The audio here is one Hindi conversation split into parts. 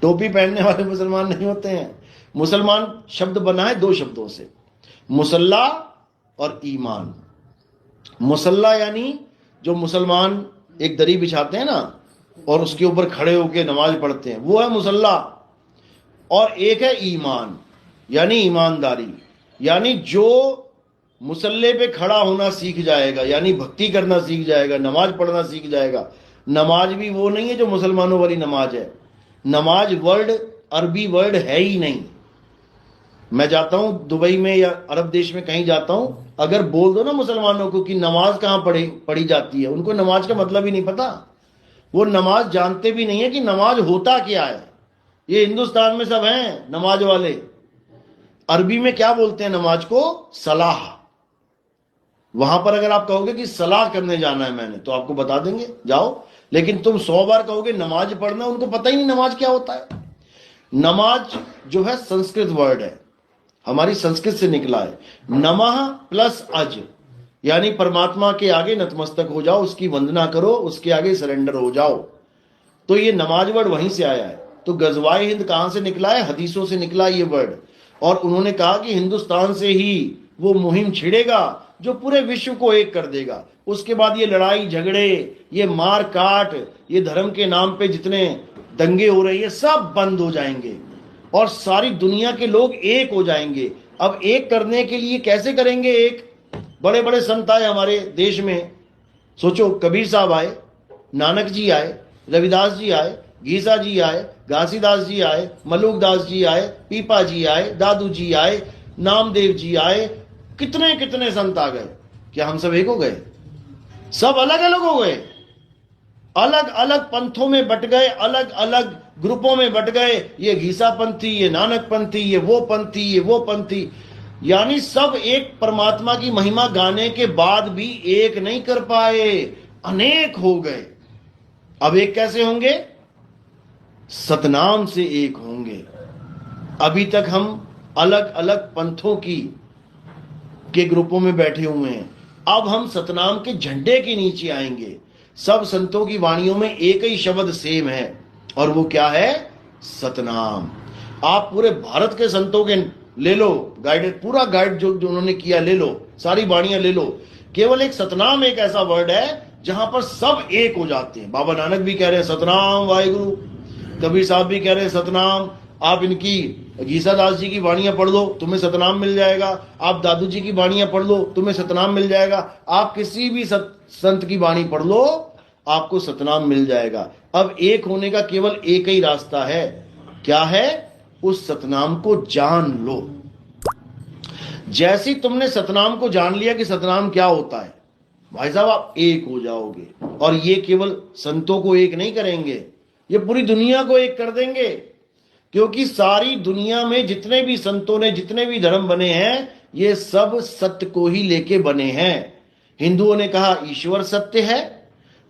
टोपी पहनने वाले मुसलमान नहीं होते हैं। मुसलमान शब्द बना है दो शब्दों से, मुसल्ला और ईमान। मुसल्ला यानी जो मुसलमान एक दरी बिछाते हैं ना और उसके ऊपर खड़े होकर नमाज पढ़ते हैं, वो है मुसल्ला। और एक है ईमान, यानी ईमानदारी। यानी जो मुसल्ले पे खड़ा होना सीख जाएगा, यानी भक्ति करना सीख जाएगा, नमाज पढ़ना सीख जाएगा। नमाज भी वो नहीं है जो मुसलमानों वाली नमाज है। नमाज वर्ड अरबी वर्ड है ही नहीं। मैं जाता हूं दुबई में या अरब देश में कहीं जाता हूं, अगर बोल दो ना मुसलमानों को कि नमाज कहां पढ़ी जाती है, उनको नमाज का मतलब ही नहीं पता। वो नमाज जानते भी नहीं है कि नमाज होता क्या है। ये हिंदुस्तान में सब हैं नमाज वाले। अरबी में क्या बोलते हैं नमाज को? सलाह। वहां पर अगर आप कहोगे कि सलाह करने जाना है मैंने, तो आपको बता देंगे जाओ। लेकिन तुम 100 बार कहोगे नमाज पढ़ना, उनको पता ही नहीं नमाज क्या होता है। नमाज जो है संस्कृत वर्ड है, हमारी संस्कृत से निकला है। नमः प्लस अज, यानी परमात्मा के आगे नतमस्तक हो जाओ, उसकी वंदना करो, उसके आगे सरेंडर हो जाओ। तो ये नमाज वर्ड वहीं से आया है। तो गजवाए हिंद कहां से निकला है? हदीसों से निकला ये वर्ड। और उन्होंने कहा कि हिंदुस्तान से ही वो मुहिम छिड़ेगा जो पूरे विश्व को एक कर देगा। उसके बाद ये लड़ाई झगड़े, ये मार काट, ये धर्म के नाम पे जितने दंगे हो रहे हैं, सब बंद हो जाएंगे और सारी दुनिया के लोग एक हो जाएंगे। अब एक करने के लिए कैसे करेंगे? एक बड़े बड़े संत आए हमारे देश में। सोचो, कबीर साहब आए, नानक जी आए, रविदास जी आए, गीसा जी आए, घासीदास जी आए, मलुकदास जी आए, पीपा जी आए, दादू जी आए, नामदेव जी आए, कितने कितने संत आ गए। क्या हम सब एक हो गए? सब अलग अलग हो गए, अलग अलग पंथों में बट गए, अलग अलग ग्रुपों में बट गए। ये घीसा पंथी, ये नानक पंथी, ये वो पंथी, ये वो पंथी। यानी सब एक परमात्मा की महिमा गाने के बाद भी एक नहीं कर पाए, अनेक हो गए। अब एक कैसे होंगे? सतनाम से एक होंगे। अभी तक हम अलग अलग पंथों के ग्रुपों में बैठे हुए हैं। अब हम सतनाम के झंडे के नीचे आएंगे। सब संतों की वाणियों में एक ही शब्द सेम है, और वो क्या है? सतनाम। आप पूरे भारत के संतों के ले लो, गाइडेड पूरा गाइड जो उन्होंने किया ले लो, सारी वाणियां ले लो। केवल एक सतनाम एक ऐसा वर्ड है जहां पर सब एक हो जाते हैं। बाबा नानक भी कह रहे हैं सतनाम वाहिगुरु, कबीर साहब भी कह रहे हैं सतनाम। आप इनकी गीसादास जी की वाणियां पढ़ लो, तुम्हें सतनाम मिल जाएगा। आप दादू जी की वाणियां पढ़ लो, तुम्हें सतनाम मिल जाएगा। आप किसी भी संत की वाणी पढ़ लो, आपको सतनाम मिल जाएगा। अब एक होने का केवल एक ही रास्ता है। क्या है? उस सतनाम को जान लो। जैसे तुमने सतनाम को जान लिया कि सतनाम क्या होता है, भाई साहब आप एक हो जाओगे। और ये केवल संतों को एक नहीं करेंगे, ये पूरी दुनिया को एक कर देंगे। क्योंकि सारी दुनिया में जितने भी संतों ने जितने भी धर्म बने हैं, ये सब सत्य को ही लेके बने हैं। हिंदुओं ने कहा ईश्वर सत्य है,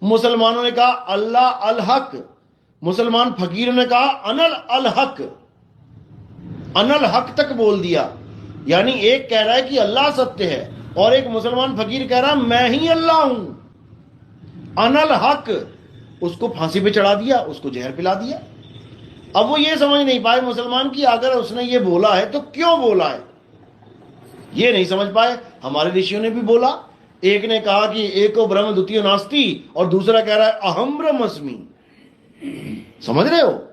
मुसलमानों ने कहा अल्लाह अल हक, मुसलमान फकीरों ने कहा अनल अल हक, अनल हक तक बोल दिया। यानी एक कह रहा है कि अल्लाह सत्य है और एक मुसलमान फकीर कह रहा है मैं ही अल्लाह हूं, अनल हक। उसको फांसी पे चढ़ा दिया, उसको जहर पिला दिया। अब वो ये समझ नहीं पाए मुसलमान की अगर उसने ये बोला है तो क्यों बोला है, ये नहीं समझ पाए। हमारे ऋषियों ने भी बोला, एक ने कहा कि एको ब्रह्म द्वितीयो नास्ति और दूसरा कह रहा है अहम ब्रह्मस्मि। समझ रहे हो?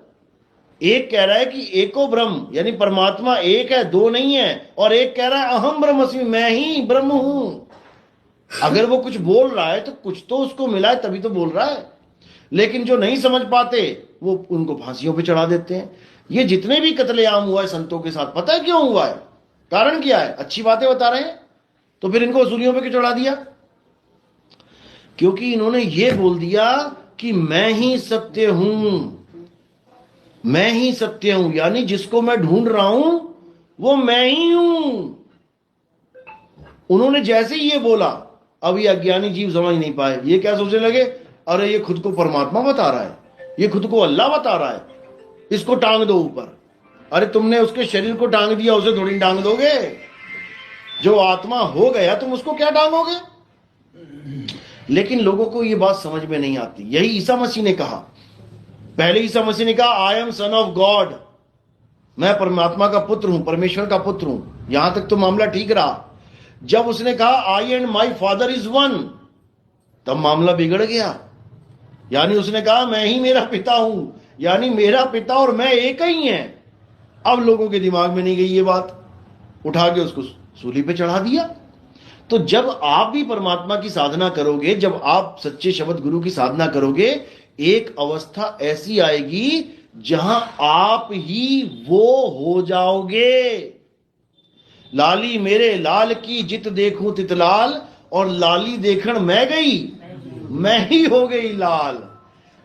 एक कह रहा है कि एको ब्रह्म यानी परमात्मा एक है, दो नहीं है, और एक कह रहा है अहम ब्रह्मस्मि, मैं ही ब्रह्म हूं। अगर वो कुछ बोल रहा है तो कुछ तो उसको मिला है, तभी तो बोल रहा है। लेकिन जो नहीं समझ पाते वो उनको फांसियों पे चढ़ा देते हैं। ये जितने भी कत्लेआम हुआ है संतों के साथ, पता है क्यों हुआ है? कारण क्या है? अच्छी बातें बता रहे हैं तो फिर इनको वसूलियों पे क्यों चढ़ा दिया? क्योंकि इन्होंने ये बोल दिया कि मैं ही सत्य हूं, मैं ही सत्य हूं। यानी जिसको मैं ढूंढ रहा हूं वो मैं ही हूं। उन्होंने जैसे ही ये बोला, अब ये अज्ञानी जीव समझ नहीं पाए। ये क्या सोचने लगे? अरे ये खुद को परमात्मा बता रहा है, ये खुद को अल्लाह बता रहा है, इसको टांग दो ऊपर। अरे तुमने उसके शरीर को टांग दिया, उसे थोड़ी टांग दोगे। जो आत्मा हो गया तुम उसको क्या टांगोगे? लेकिन लोगों को ये बात समझ में नहीं आती। यही ईसा मसीह ने कहा पहले ईसा मसीह ने कहा I am son of God, मैं परमात्मा का पुत्र हूं, परमेश्वर का पुत्र हूं। यहां तक तो मामला ठीक रहा। जब उसने कहा I and my father is one, तब मामला बिगड़ गया। यानी उसने कहा मैं ही मेरा पिता हूं, यानी मेरा पिता और मैं एक ही हैं। अब लोगों के दिमाग में नहीं गई ये बात, उठा के उसको सूली पे चढ़ा दिया। तो जब आप भी परमात्मा की साधना करोगे, जब आप सच्चे शब्द गुरु की साधना करोगे, एक अवस्था ऐसी आएगी जहां आप ही वो हो जाओगे। लाली मेरे लाल की जित देखूं तितलाल, और लाली देखण मैं गई, मैं ही हो गई लाल।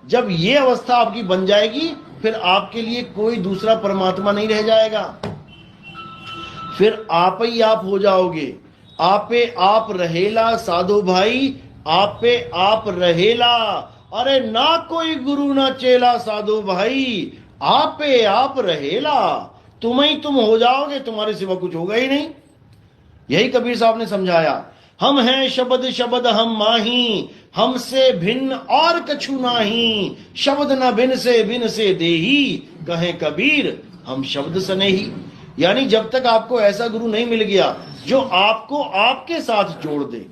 जब ये अवस्था आपकी बन जाएगी, फिर आपके लिए कोई दूसरा परमात्मा नहीं रह जाएगा, फिर आप ही आप हो जाओगे। आपे आप रहेला साधो भाई, आपे आप रहेला, अरे ना कोई गुरु ना चेला साधो भाई, आपे आप रहेला। तुम ही तुम हो जाओगे, तुम्हारे सिवा कुछ होगा ही नहीं। यही कबीर साहब ने समझाया, हम हैं शब्द शब्द हम माही, हमसे भिन्न और कछु नाही, शब्द न भिन्न से देही, कहे कबीर हम शब्द सनेही। यानी जब तक आपको ऐसा गुरु नहीं मिल गया जो आपको आपके साथ जोड़ दे,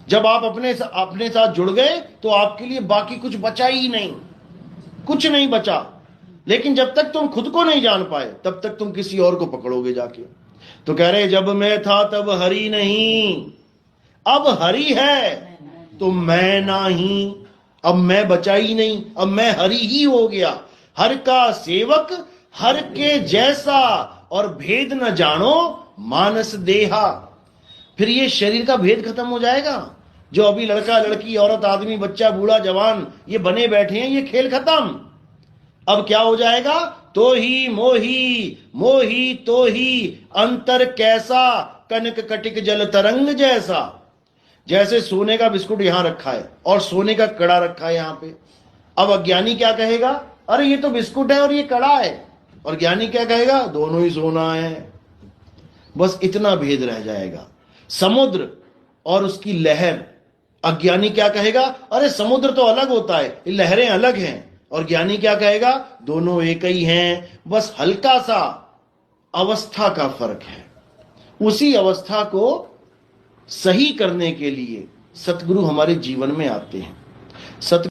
जब आप अपने साथ जुड़ गए तो आपके लिए बाकी कुछ बचा ही नहीं, कुछ नहीं बचा। लेकिन जब तक तुम खुद को नहीं जान पाए, तब तक तुम किसी और को पकड़ोगे जाके। तो कह रहे जब मैं था तब हरि नहीं, अब हरि है तो मैं नहीं, अब मैं बचा ही नहीं, अब मैं हरि ही हो गया। हर का सेवक हर के जैसा, और भेद न जानो मानस देहा। फिर ये शरीर का भेद खत्म हो जाएगा। जो अभी लड़का लड़की औरत आदमी बच्चा बूढ़ा जवान ये बने बैठे हैं, ये खेल खत्म। अब क्या हो जाएगा, तो ही मोही मोही तो ही अंतर कैसा, कनक कटिक जल तरंग जैसा। जैसे सोने का बिस्कुट यहां रखा है और सोने का कड़ा रखा है यहां पे। अब अज्ञानी क्या कहेगा, अरे ये तो बिस्कुट है और ये कड़ा है। और ज्ञानी क्या कहेगा, दोनों ही सोना है। बस इतना भेद रह जाएगा, समुद्र और उसकी लहर। अज्ञानी क्या कहेगा, अरे समुद्र तो अलग होता है, लहरें अलग हैं। और ज्ञानी क्या कहेगा, दोनों एक ही हैं, बस हल्का सा अवस्था का फर्क है। उसी अवस्था को सही करने के लिए सतगुरु हमारे जीवन में आते हैं। सत